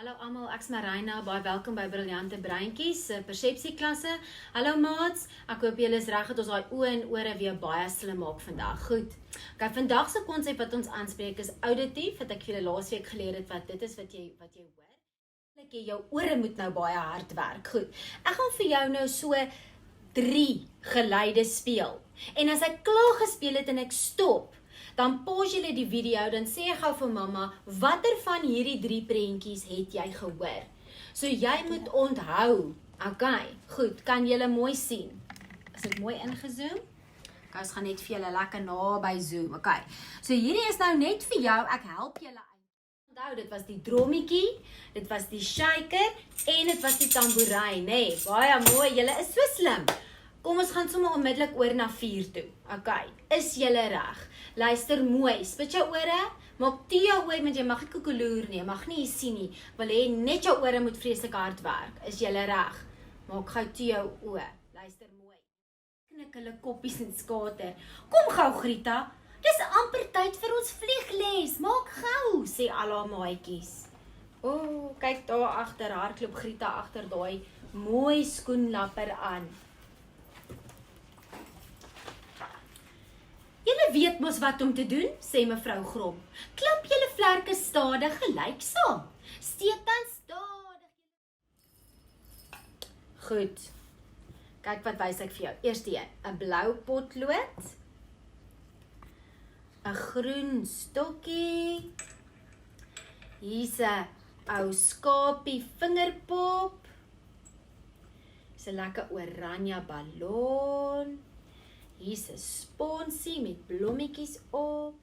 Hallo almal, ek's Marina, baie welkom by Briljante Breintjies, persepsieklasse. Hallo maats, ek hoop julle is reg dat ons daai oë en ore weer baie slim maak vandag. Goed. Okay, vandag se konsep wat ons aanspreek is auditief, wat ek vir julle laasweek geleer het wat dit is wat jy hoor. Like jou ore moet nou baie hard werk. Goed. Ek gaan vir jou nou so 3 geluide speel. En as ek klaar gespeel het en ek stop, dan pause julle die video, dan sê ek gou vir mamma, watter van hierdie 3 prentjies het jy gehoor? So jy moet onthou, okay, goed, kan julle mooi sien? Is dit mooi ingezoom? Okay, ons gaan net vir julle lekker naby zoom, okay. So hierdie is nou net vir jou, ek help julle uit. Onthou, dit was die drommetjie, dit was die shaker, en dit was die tamboerijn, nee, baie mooi, julle is so slim. Kom ons gaan sommer onmiddellik oor na 4 toe. Okay, is julle reg? Luister mooi, spit jou ore, maak toe jou oor, want jy mag nie koekeloer nie, mag nie hier sien nie. Wil hê net jou ore moet vreeslik hard werk. Is julle reg? Maak gou toe jou oor. Luister mooi. Knik hulle koppies en skater. Kom gou Grieta, dis amper tyd vir ons vliegles. Maak gou, sê al haar maatjies. O, kyk daar agter, hardloop Grieta agter daai mooi skoenlapper aan. Julle weet mos wat om te doen, sê mevrou Grom. Klap julle vlerke stadig gelyksaam. Steek dan stadig. Goed. Kyk wat wys ek vir jou. Eerste een, 'n blou potlood, 'n groen stokkie. Hier's 'n ou skapie vingerpop. Hier's 'n lekker oranje ballon. Hier's 'n sponsie met blommetjies op.